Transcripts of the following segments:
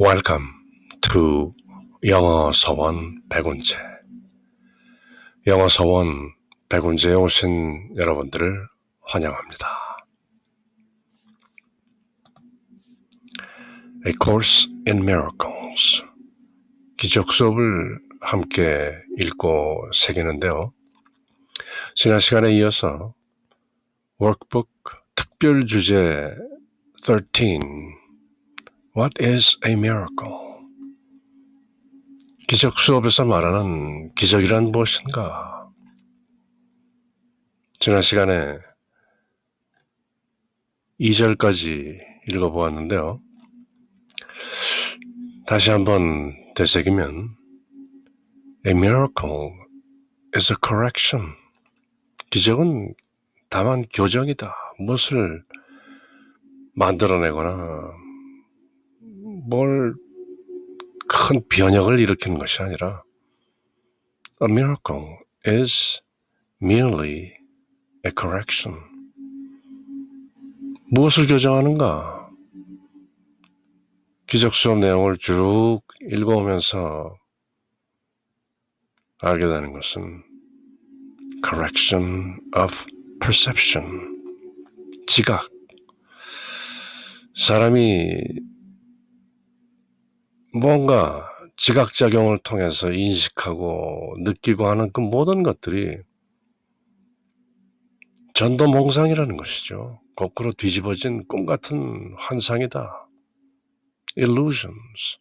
Welcome to 영어 서원 100운제. 영어 서원 100운제에 오신 여러분들을 환영합니다. A Course in Miracles. 기적 수업을 함께 읽고 새기는데요. 지난 시간에 이어서 Workbook 특별 주제 13 What is a miracle? 기적 수업에서 말하는 기적이란 무엇인가? 지난 시간에 2절까지 읽어보았는데요. 다시 한번 되새기면 A miracle is a correction. 기적은 다만 교정이다. 무엇을 만들어내거나 뭘 큰 변혁을 일으키는 것이 아니라 A miracle is merely a correction. 무엇을 교정하는가? 기적 수업 내용을 쭉 읽어오면서 알게 되는 것은 correction of perception, 지각. 사람이 뭔가 지각작용을 통해서 인식하고 느끼고 하는 그 모든 것들이 전도몽상이라는 것이죠. 거꾸로 뒤집어진 꿈같은 환상이다. illusions.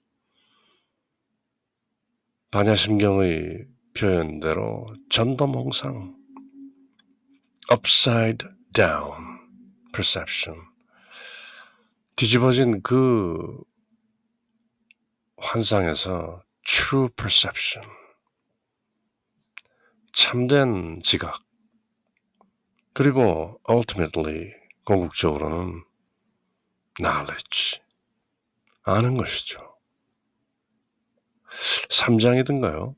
반야심경의 표현대로 전도몽상. upside down perception. 뒤집어진 그 환상에서 true perception. 참된 지각. 그리고 ultimately 궁극적으로는 knowledge. 아는 것이죠. 3장이든가요.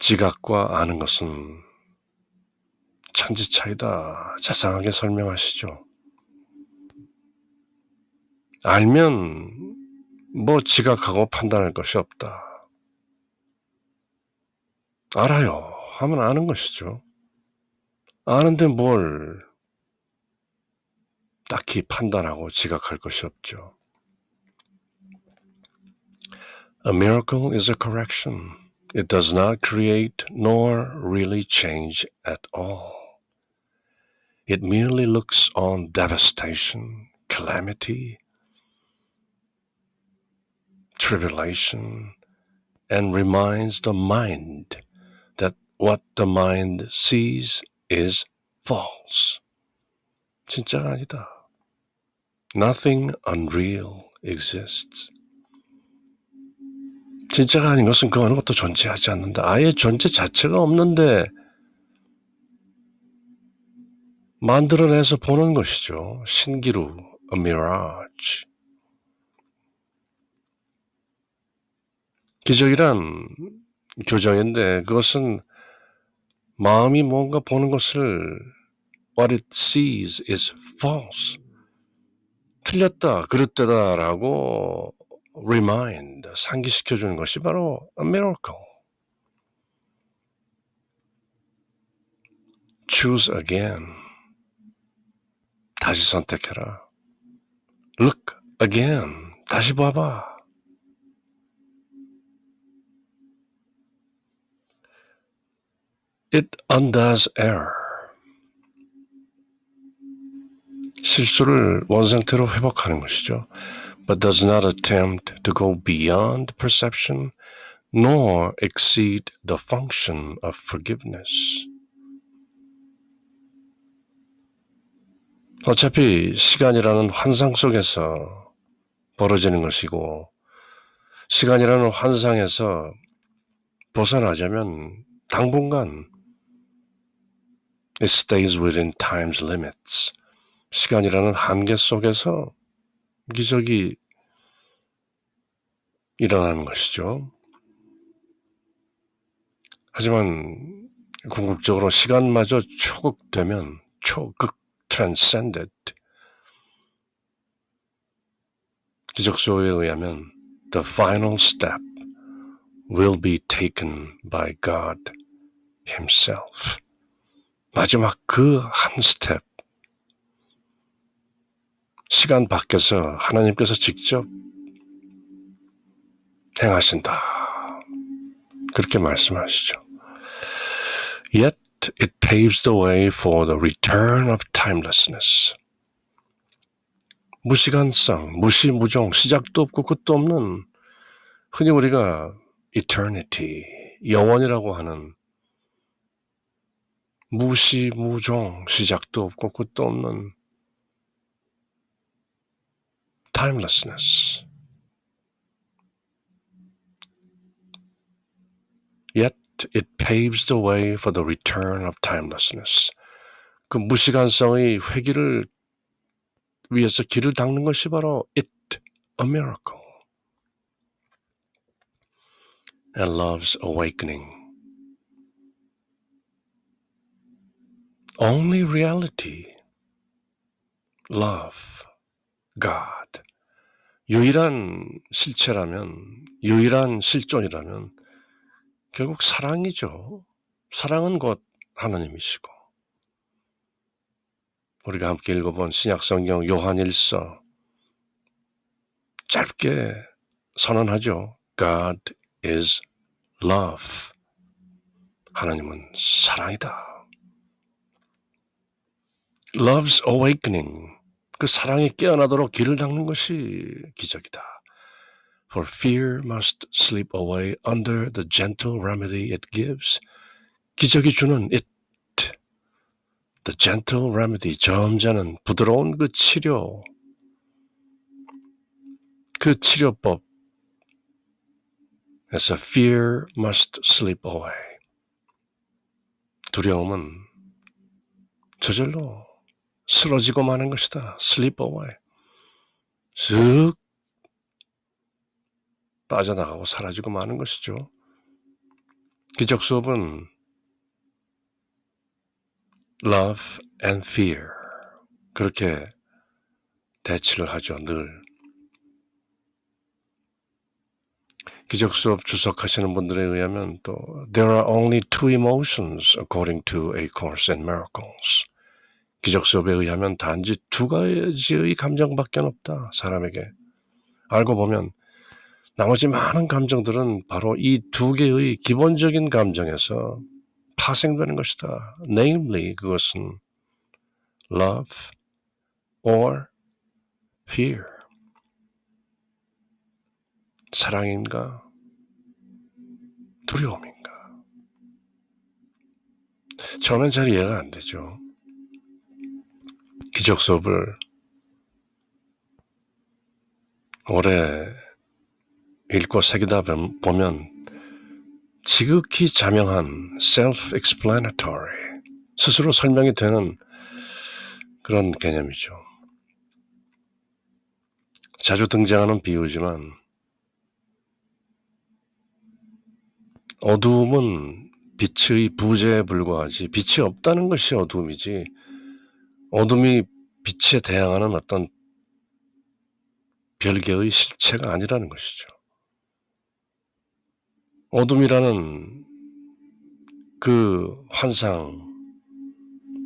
지각과 아는 것은 천지 차이다. 자상하게 설명하시죠. 알면 뭐 지각하고 판단할 것이 없다. 알아요. 하면 아는 것이죠. 아는데 뭘 딱히 판단하고 지각할 것이 없죠. A miracle is a correction. It does not create nor really change at all. It merely looks on devastation, calamity, tribulation, and reminds the mind that what the mind sees is false. 진짜가 아니다. Nothing unreal exists. 진짜가 아닌 것은 그 어느 것도 존재하지 않는다. 아예 존재 자체가 없는데 만들어내서 보는 것이죠. 신기루, a mirage. 기적이란 교정인데 그것은 마음이 뭔가 보는 것을 what it sees is false. 틀렸다, 그릇되다라고 remind, 상기시켜주는 것이 바로 a miracle. Choose again. 다시 선택해라. Look again. 다시 봐봐. It undoes error. 실수를 원상태로 회복하는 것이죠. But does not attempt to go beyond perception nor exceed the function of forgiveness. 어차피 시간이라는 환상 속에서 벌어지는 것이고 시간이라는 환상에서 벗어나자면 당분간 it stays within time's limits. 시간이라는 한계 속에서 기적이 일어나는 것이죠. 하지만 궁극적으로 시간마저 초극되면 초극 transcended 기적소에 의하면 the final step will be taken by God himself. 마지막 그 한 스텝, 시간 밖에서 하나님께서 직접 행하신다. 그렇게 말씀하시죠. Yet it paves the way for the return of timelessness. 무시간성, 무시무종, 시작도 없고 끝도 없는 흔히 우리가 eternity, 영원이라고 하는 무시무종, 시작도 없고 끝도 없는 timelessness. Yet it paves the way for the return of timelessness. 그 무시간성의 회귀를 위해서 길을 닦는 것이 바로 it, a miracle. And love's awakening. Only reality, love, God. 유일한 실체라면, 유일한 실존이라면 결국 사랑이죠. 사랑은 곧 하나님이시고. 우리가 함께 읽어본 신약성경 요한일서 짧게 선언하죠. God is love. 하나님은 사랑이다. Love's awakening. 그 사랑이 깨어나도록 길을 닦는 것이 기적이다. For fear must slip away under the gentle remedy it gives. 기적이 주는 it, the gentle remedy, 점잖은 부드러운 그 치료, 그 치료법에서 fear must slip away. 두려움은 저절로 쓰러지고 마는 것이다. slip away. 슥 빠져나가고 사라지고 마는 것이죠. 기적 수업은 love and fear 그렇게 대치를 하죠. 늘. 기적 수업 주석하시는 분들에 의하면 또 there are only two emotions according to A Course in Miracles. 기적 수업에 의하면 단지 두 가지의 감정밖에 없다. 사람에게. 알고 보면 나머지 많은 감정들은 바로 이 두 개의 기본적인 감정에서 파생되는 것이다. Namely, 그것은 love or fear. 사랑인가? 두려움인가? 처음엔 잘 이해가 안 되죠. 기적 수업을 오래 읽고 새기다 보면 지극히 자명한 self-explanatory, 스스로 설명이 되는 그런 개념이죠. 자주 등장하는 비유지만 어두움은 빛의 부재에 불과하지 빛이 없다는 것이 어두움이지 어둠이 빛에 대항하는 어떤 별개의 실체가 아니라는 것이죠. 어둠이라는 그 환상,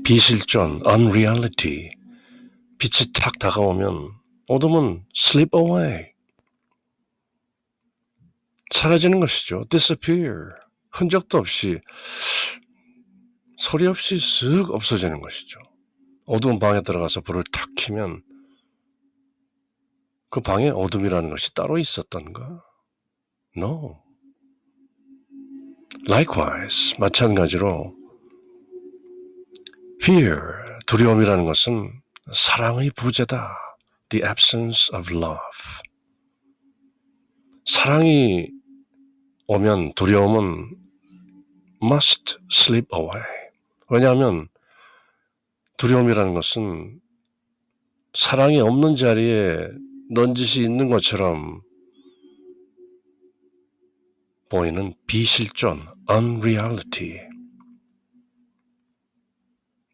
비실존, unreality, 빛이 탁 다가오면 어둠은 slip away, 사라지는 것이죠. disappear, 흔적도 없이, 소리 없이 쓱 없어지는 것이죠. 어두운 방에 들어가서 불을 탁 켜면 그 방에 어둠이라는 것이 따로 있었던가? No. Likewise, 마찬가지로 fear, 두려움이라는 것은 사랑의 부재다. The absence of love. 사랑이 오면 두려움은 must slip away. 왜냐하면 두려움이라는 것은 사랑이 없는 자리에 넌지시 있는 것처럼 보이는 비실존, unreality.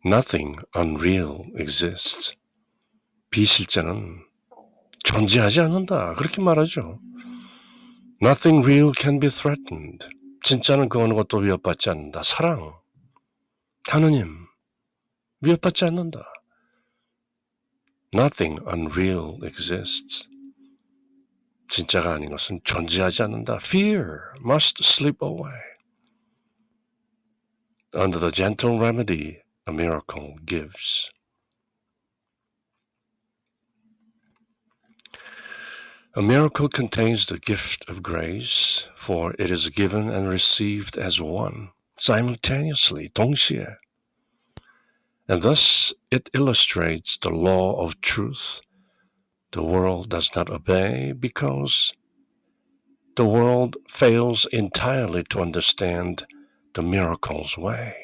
Nothing unreal exists. 비실제는 존재하지 않는다. 그렇게 말하죠. Nothing real can be threatened. 진짜는 그 어느 것도 위협받지 않는다. 사랑, 하느님, 위협받지 않는다. Nothing unreal exists. 진짜가 아닌 것은 존재하지 않는다. Fear must slip away. Under the gentle remedy a miracle gives. A miracle contains the gift of grace, for it is given and received as one, simultaneously, 동시에. And thus it illustrates the law of truth. The world does not obey because the world fails entirely to understand the miracle's way.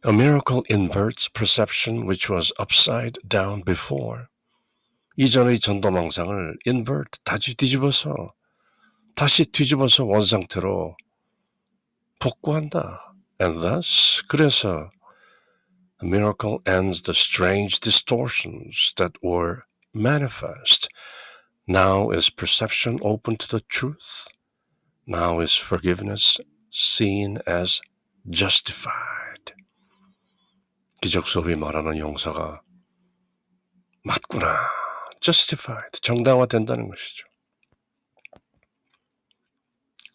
A miracle inverts perception which was upside down before. 이전의 전도망상을 invert, 다시 뒤집어서 원상태로 복구한다. And thus, 그래서 a miracle ends the strange distortions that were manifest. Now is perception open to the truth. Now is forgiveness seen as justified. 기적 수업이 말하는 용서가 맞구나. justified, 정당화된다는 것이죠.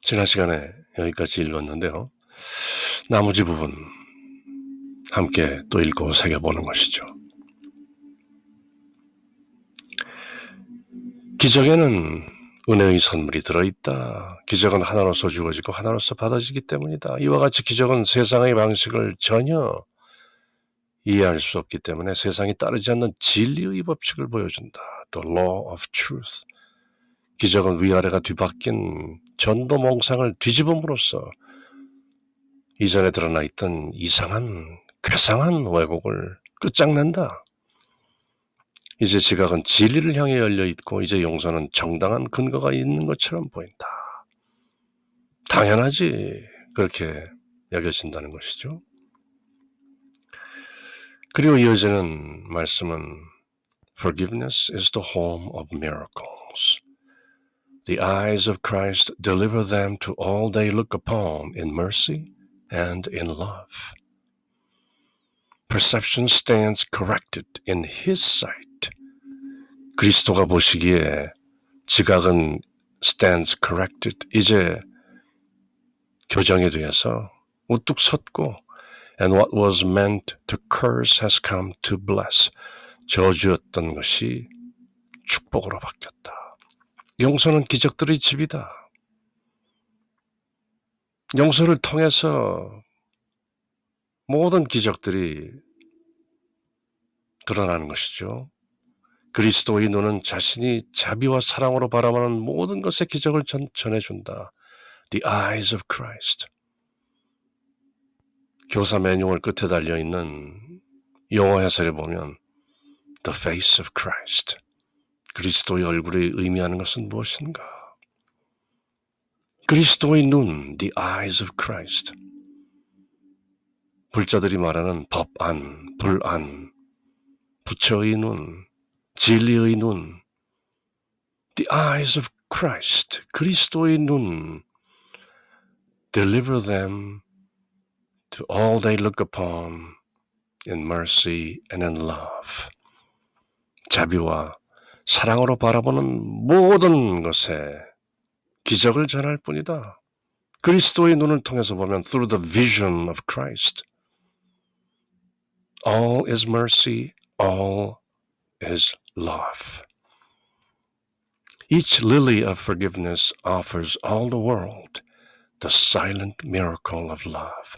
지난 시간에 여기까지 읽었는데요. 나머지 부분 함께 또 읽고 새겨보는 것이죠. 기적에는 은혜의 선물이 들어있다. 기적은 하나로서 주어지고 하나로서 받아지기 때문이다. 이와 같이 기적은 세상의 방식을 전혀 이해할 수 없기 때문에 세상이 따르지 않는 진리의 법칙을 보여준다. The law of truth. 기적은 위아래가 뒤바뀐 전도 몽상을 뒤집음으로써 이전에 드러나 있던 이상한 괴상한 왜곡을 끝장낸다. 이제 지각은 진리를 향해 열려있고 이제 용서는 정당한 근거가 있는 것처럼 보인다. 당연하지. 그렇게 여겨진다는 것이죠. 그리고 이어지는 말씀은 Forgiveness is the home of miracles. The eyes of Christ deliver them to all they look upon in mercy and in love. Perception stands corrected in His sight. 그리스도가 보시기에 지각은 stands corrected, 이제 교정이 되어서 우뚝 섰고 and what was meant to curse has come to bless. 저주였던 것이 축복으로 바뀌었다. 용서는 기적들의 집이다. 용서를 통해서 모든 기적들이 드러나는 것이죠. 그리스도의 눈은 자신이 자비와 사랑으로 바라보는 모든 것의 기적을 전해준다. The eyes of Christ. 교사 매뉴얼 끝에 달려있는 영어 해설에 보면 The face of Christ. 그리스도의 얼굴이 의미하는 것은 무엇인가? 그리스도의 눈, the eyes of Christ. 불자들이 말하는 법안, 불안, 부처의 눈, 진리의 눈, the eyes of Christ, 그리스도의 눈, deliver them to all they look upon in mercy and in love. 자비와 사랑으로 바라보는 모든 것에 기적을 전할 뿐이다. 그리스도의 눈을 통해서 보면 through the vision of Christ. All is mercy, all is love. Each lily of forgiveness offers all the world the silent miracle of love.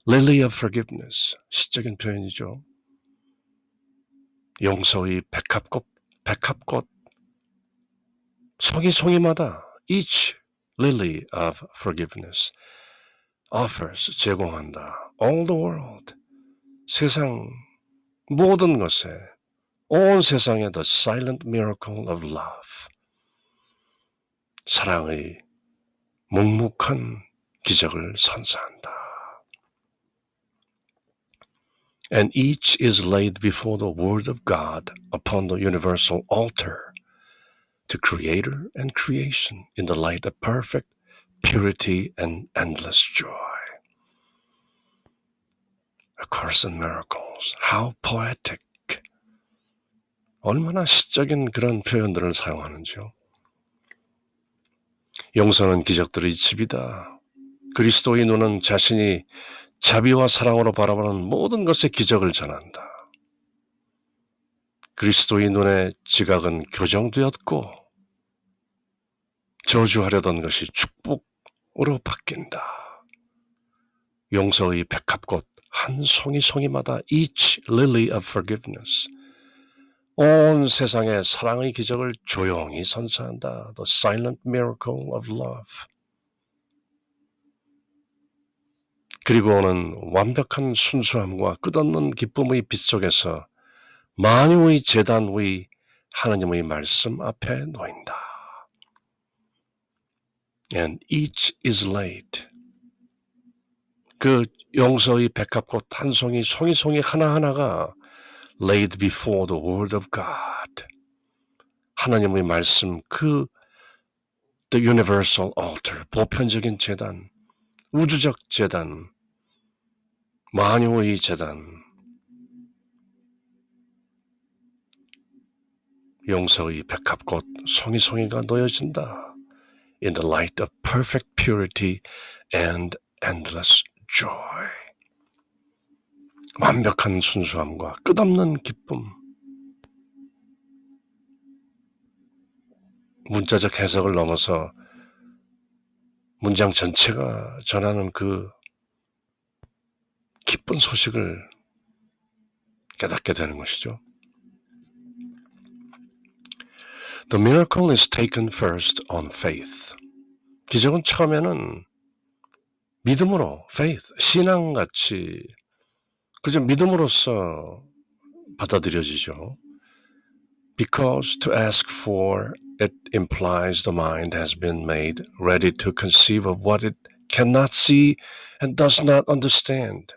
Lily of forgiveness, 시적인 표현이죠. 용서의 백합꽃, 송이마다 each lily of forgiveness offers, 제공한다. All the world, 세상 모든 것에, 온 세상에 the silent miracle of love, 사랑의 묵묵한 기적을 선사한다. And each is laid before the Word of God upon the universal altar to Creator and creation in the light of perfect purity and endless joy. A Course in Miracles. How poetic. 얼마나 시적인 그런 표현들을 사용하는지요. 용서는 기적들의 집이다. 그리스도의 눈은 자신이 자비와 사랑으로 바라보는 모든 것의 기적을 전한다. 그리스도의 눈에 지각은 교정되었고 저주하려던 것이 축복으로 바뀐다. 용서의 백합꽃 한 송이송이마다 each lily of forgiveness 온 세상에 사랑의 기적을 조용히 선사한다. The silent miracle of love. 그리고 오는 완벽한 순수함과 끝없는 기쁨의 빛 속에서 만유의 제단 위 하나님의 말씀 앞에 놓인다. And each is laid. 그 용서의 백합꽃 한 송이, 송이 하나하나가 laid before the word of God. 하나님의 말씀, 그 the universal altar, 보편적인 제단, 우주적 제단, 만유의 제단, 용서의 백합꽃, 송이송이가 놓여진다. In the light of perfect purity and endless joy. 완벽한 순수함과 끝없는 기쁨. 문자적 해석을 넘어서 문장 전체가 전하는 그 기쁜 소식을 깨닫게 되는 것이죠. The miracle is taken first on faith. 기적은 처음에는 믿음으로, faith, 신앙같이 그저 믿음으로써 받아들여지죠. Because to ask for it implies the mind has been made ready to conceive of what it cannot see and does not understand.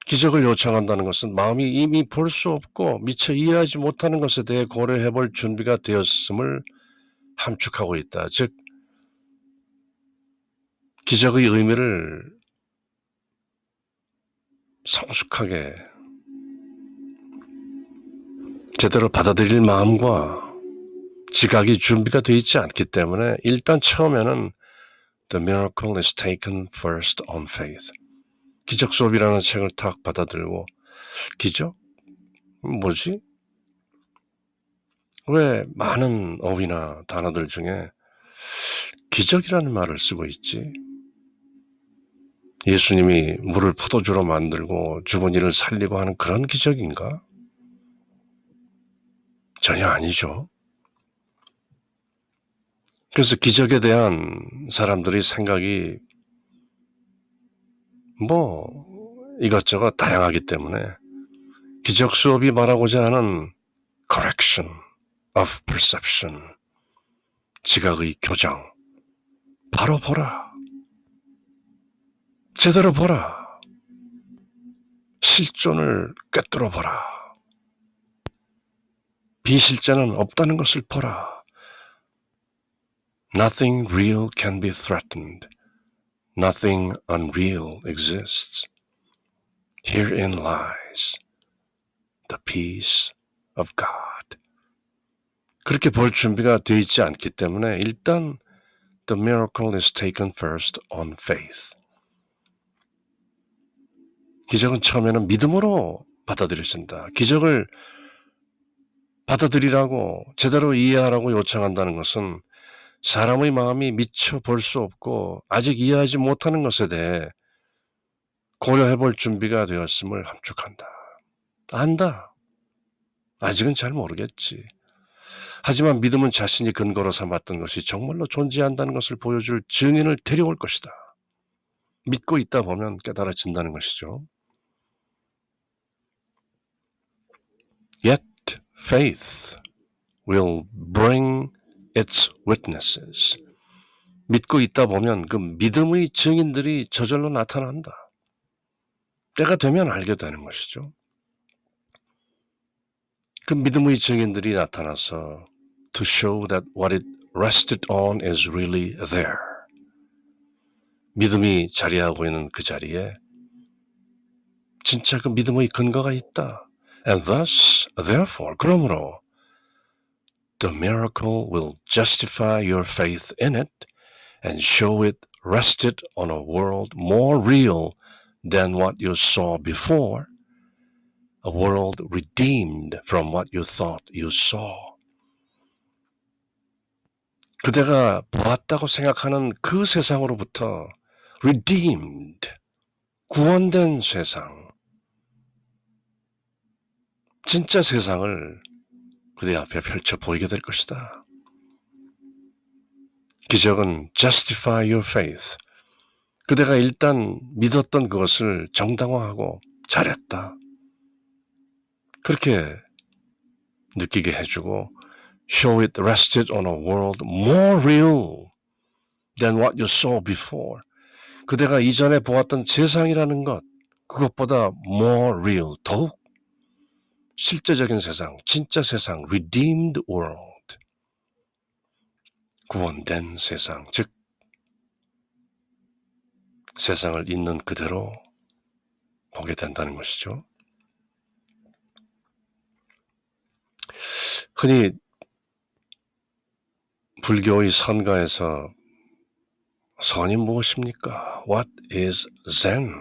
기적을 요청한다는 것은 마음이 이미 볼 수 없고 미처 이해하지 못하는 것에 대해 고려해 볼 준비가 되었음을 함축하고 있다. 즉, 기적의 의미를 성숙하게 제대로 받아들일 마음과 지각이 준비가 되어 있지 않기 때문에 일단 처음에는 The miracle is taken first on faith. 기적 수업이라는 책을 탁 받아들고 기적? 뭐지? 왜 많은 어휘나 단어들 중에 기적이라는 말을 쓰고 있지? 예수님이 물을 포도주로 만들고 죽은 이를 살리고 하는 그런 기적인가? 전혀 아니죠. 그래서 기적에 대한 사람들의 생각이 이것저것 다양하기 때문에 기적 수업이 말하고자 하는 correction of perception, 지각의 교정, 바로 보라, 제대로 보라, 실존을 꿰뚫어 보라, 비실제는 없다는 것을 보라. Nothing real can be threatened. Nothing unreal exists. Herein lies the peace of God. 그렇게 볼 준비가 되어 있지 않기 때문에 일단 the miracle is taken first on faith. 기적은 처음에는 믿음으로 받아들여진다. 기적을 받아들이라고 제대로 이해하라고 요청한다는 것은 사람의 마음이 미처 볼 수 없고 아직 이해하지 못하는 것에 대해 고려해 볼 준비가 되었음을 함축한다. 안다. 아직은 잘 모르겠지. 하지만 믿음은 자신이 근거로 삼았던 것이 정말로 존재한다는 것을 보여줄 증인을 데려올 것이다. 믿고 있다 보면 깨달아진다는 것이죠. Yet faith will bring its witnesses. 믿고 있다 보면 그 믿음의 증인들이 저절로 나타난다. 때가 되면 알게 되는 것이죠. 그 믿음의 증인들이 나타나서 to show that what it rested on is really there. 믿음이 자리하고 있는 그 자리에 진짜 그 믿음의 근거가 있다. And thus, therefore, 그러므로 the miracle will justify your faith in it and show it rested on a world more real than what you saw before, a world redeemed from what you thought you saw. 그대가 보았다고 생각하는 그 세상으로부터 redeemed, 구원된 세상, 진짜 세상을 그대 앞에 펼쳐 보이게 될 것이다. 기적은 justify your faith. 그대가 일단 믿었던 그것을 정당화하고 잘했다. 그렇게 느끼게 해주고 show it rested on a world more real than what you saw before. 그대가 이전에 보았던 세상이라는 것, 그것보다 more real, 더욱 실제적인 세상, 진짜 세상, redeemed world, 구원된 세상, 즉 세상을 있는 그대로 보게 된다는 것이죠. 흔히 불교의 선가에서 선이 무엇입니까? What is Zen?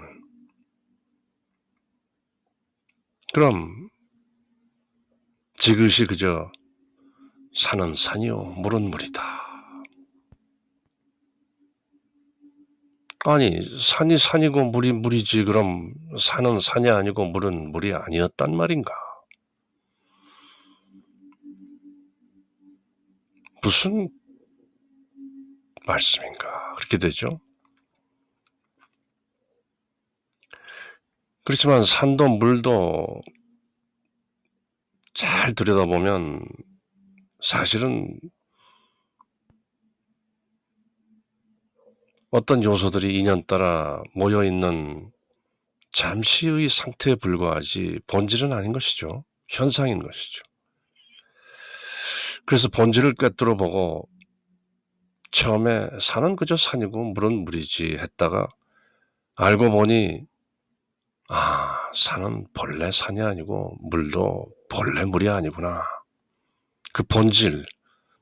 그럼 지그시 그저 산은 산이요 물은 물이다. 아니 산이 산이고 물이 물이지 그럼 산은 산이 아니고 물은 물이 아니었단 말인가? 무슨 말씀인가? 그렇게 되죠. 그렇지만 산도 물도 잘 들여다보면 사실은 어떤 요소들이 인연따라 모여있는 잠시의 상태에 불과하지 본질은 아닌 것이죠. 현상인 것이죠. 그래서 본질을 꿰뚫어 보고 처음에 산은 그저 산이고 물은 물이지 했다가 알고 보니 산은 본래 산이 아니고 물도 본래 물이 아니구나. 그 본질,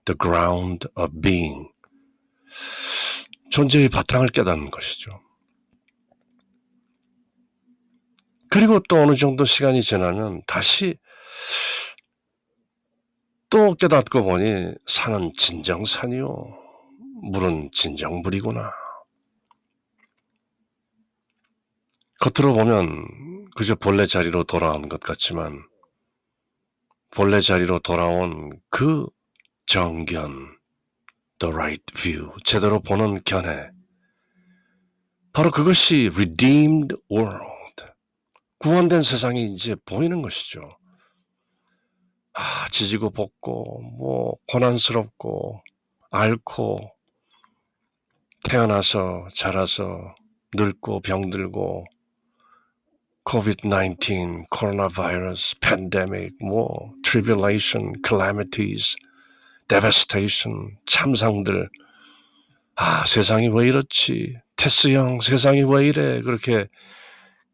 the ground of being, 존재의 바탕을 깨닫는 것이죠. 그리고 또 어느 정도 시간이 지나면 다시 또 깨닫고 보니 산은 진정 산이요, 물은 진정 물이구나. 겉으로 보면 그저 본래 자리로 돌아온 것 같지만 본래 자리로 돌아온 그 정견, the right view, 제대로 보는 견해, 바로 그것이 redeemed world, 구원된 세상이 이제 보이는 것이죠. 지지고 볶고 고난스럽고 앓고 태어나서 자라서 늙고 병들고 COVID-19, coronavirus, pandemic, tribulation, calamities, devastation, 참상들. 세상이 왜 이렇지? 테스 형, 세상이 왜 이래? 그렇게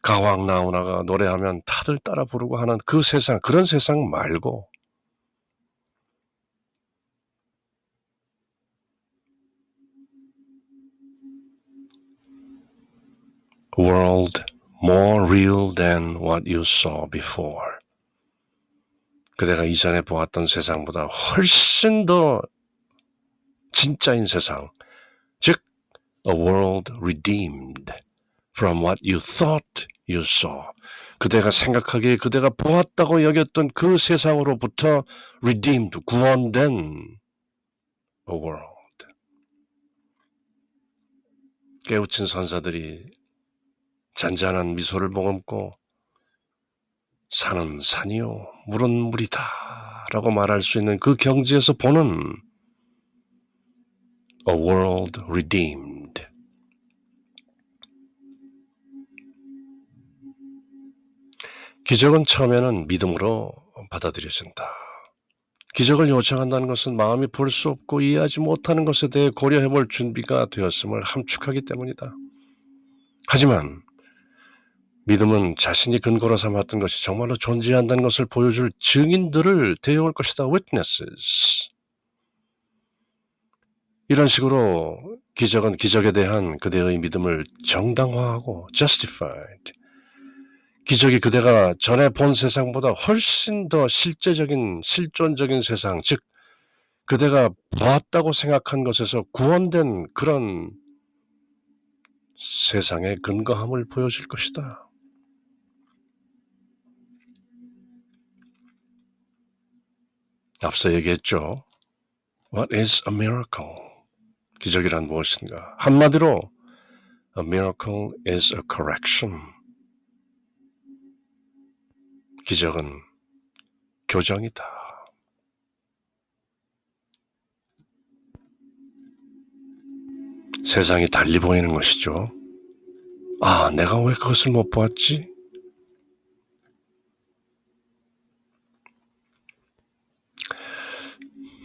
가왕 나훈아가 노래하면 다들 따라 부르고 하는 그 세상, 그런 세상 말고 world more real than what you saw before. 그대가 이전에 보았던 세상보다 훨씬 더 진짜인 세상, 즉 a world redeemed from what you thought you saw. 그대가 생각하기에 그대가 보았다고 여겼던 그 세상으로부터 redeemed, 구원된 a world. 깨우친 선사들이 잔잔한 미소를 머금고 산은 산이요 물은 물이다 라고 말할 수 있는 그 경지에서 보는 a world redeemed. 기적은 처음에는 믿음으로 받아들여진다. 기적을 요청한다는 것은 마음이 볼 수 없고 이해하지 못하는 것에 대해 고려해 볼 준비가 되었음을 함축하기 때문이다. 하지만 믿음은 자신이 근거로 삼았던 것이 정말로 존재한다는 것을 보여줄 증인들을 데려올 것이다. witnesses. 이런 식으로 기적은 기적에 대한 그대의 믿음을 정당화하고 justified. 기적이 그대가 전에 본 세상보다 훨씬 더 실제적인 실존적인 세상, 즉 그대가 보았다고 생각한 것에서 구원된 그런 세상의 근거함을 보여줄 것이다. 앞서 얘기했죠. What is a miracle? 기적이란 무엇인가? 한마디로 A miracle is a correction. 기적은 교정이다. 세상이 달리 보이는 것이죠. 아, 내가 왜 그것을 못 보았지?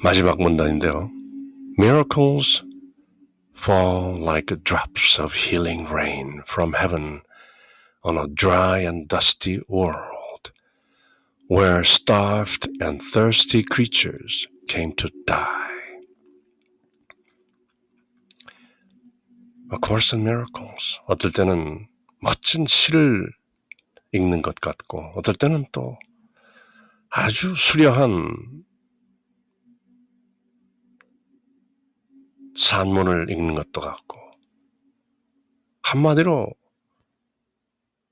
마지막 문단인데요. Miracles fall like drops of healing rain from heaven on a dry and dusty world where starved and thirsty creatures came to die. A Course in Miracles. 어떨 때는 멋진 시를 읽는 것 같고 어떨 때는 또 아주 수려한 산문을 읽는 것도 같고 한마디로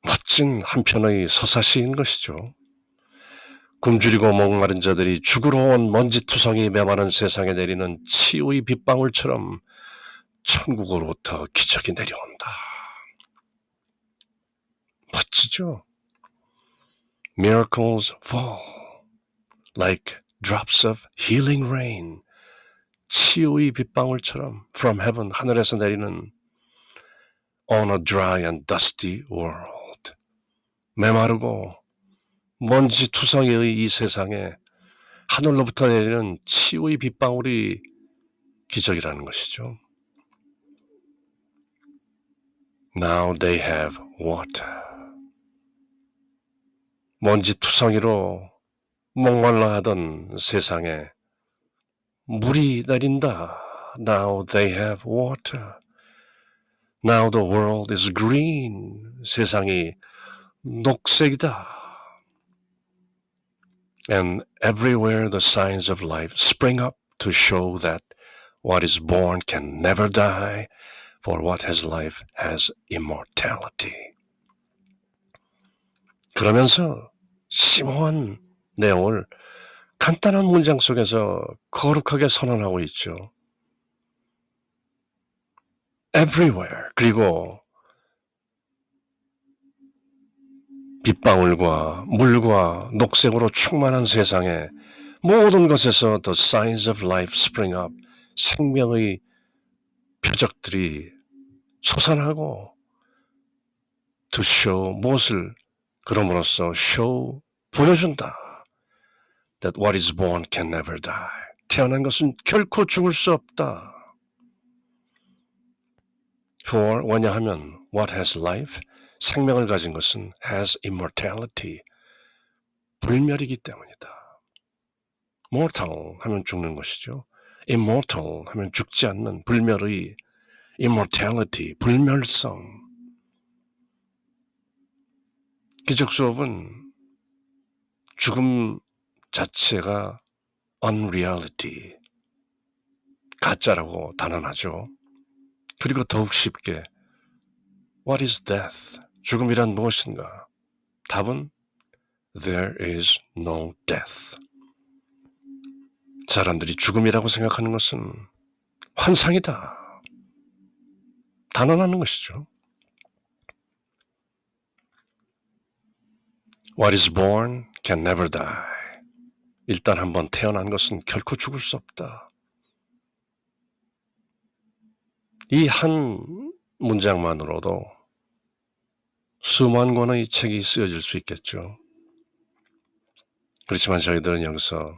멋진 한 편의 서사시인 것이죠. 굶주리고 목마른 자들이 죽으러 온 먼지투성이 메마른 세상에 내리는 치유의 빗방울처럼 천국으로부터 기적이 내려온다. 멋지죠? Miracles fall like drops of healing rain. 치유의 빗방울처럼 from heaven, 하늘에서 내리는 on a dry and dusty world. 메마르고 먼지 투성이의 이 세상에 하늘로부터 내리는 치유의 빗방울이 기적이라는 것이죠. Now they have water. 먼지 투성이로 목말라 하던 세상에 물이 내린다. Now they have water. Now the world is green. 세상이 녹색이다. And everywhere the signs of life spring up to show that what is born can never die, for what has life has immortality. 그러면서 심오한 내용을 간단한 문장 속에서 거룩하게 선언하고 있죠. Everywhere. 그리고 빗방울과 물과 녹색으로 충만한 세상에 모든 것에서 the signs of life spring up. 생명의 표적들이 솟아나고 to show 무엇을 그럼으로써 show 보여준다. That what is born can never die. 태어난 것은 결코 죽을 수 없다. For 왜냐하면 what has life 생명을 가진 것은 has immortality 불멸이기 때문이다. mortal 하면 죽는 것이죠. immortal 하면 죽지 않는 불멸의 immortality 불멸성. 기적 수업은 죽음 자체가 unreality 가짜라고 단언하죠. 그리고 더욱 쉽게 What is death? 죽음이란 무엇인가? 답은 There is no death. 사람들이 죽음이라고 생각하는 것은 환상이다. 단언하는 것이죠. What is born can never die. 일단 한번 태어난 것은 결코 죽을 수 없다. 이 한 문장만으로도 수만 권의 책이 쓰여질 수 있겠죠. 그렇지만 저희들은 여기서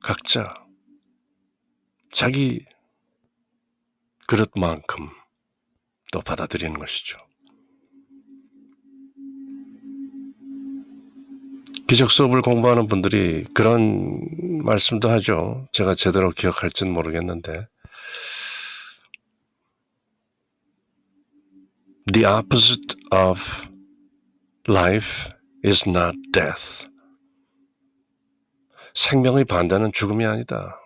각자 자기 그릇만큼 또 받아들이는 것이죠. 기적 수업을 공부하는 분들이 그런 말씀도 하죠. 제가 제대로 기억할지는 모르겠는데 The opposite of life is not death. 생명의 반대는 죽음이 아니다.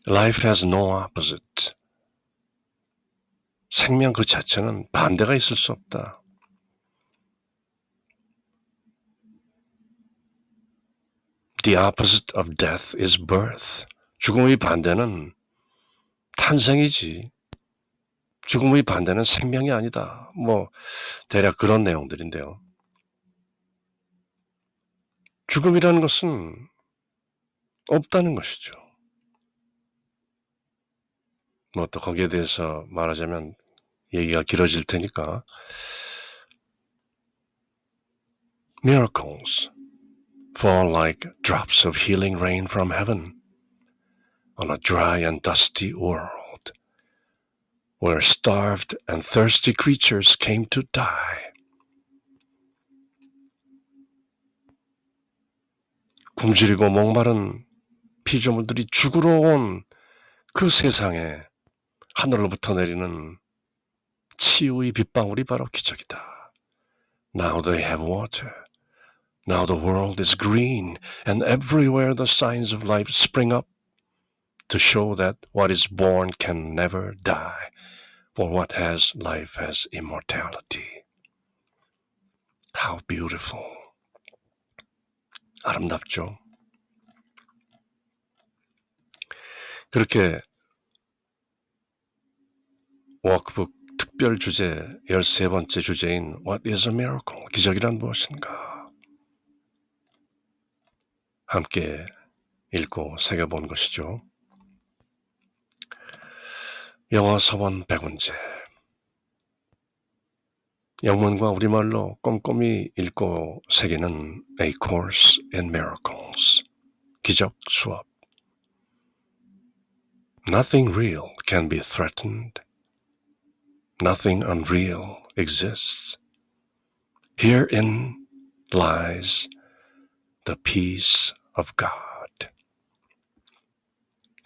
Life has no opposite. 생명 그 자체는 반대가 있을 수 없다. The opposite of death is birth. 죽음의 반대는 탄생이지. 죽음의 반대는 생명이 아니다. 대략 그런 내용들인데요. 죽음이라는 것은 없다는 것이죠. 또 거기에 대해서 말하자면 얘기가 길어질 테니까. Miracles fall like drops of healing rain from heaven on a dry and dusty world where starved and thirsty creatures came to die. 굶주리고 목마른 피조물들이 죽으러 온 그 세상에 하늘로부터 내리는 치유의 빗방울이 바로 기적이다. Now they have water. Now the world is green, and everywhere the signs of life spring up to show that what is born can never die, for what has life has immortality. How beautiful. 아름답죠? 그렇게 워크북 특별 주제 13번째 주제인 What is a miracle? 기적이란 무엇인가? 함께 읽고 새겨본 것이죠. 영어 서원 100원제 영문과 우리말로 꼼꼼히 읽고 새기는 A Course in Miracles 기적 수업 Nothing real can be threatened. Nothing unreal exists. Herein lies the peace of God.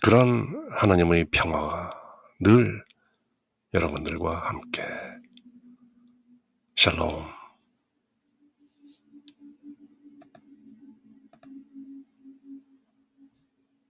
그런 하나님의 평화가 늘 여러분들과 함께. 샬롬.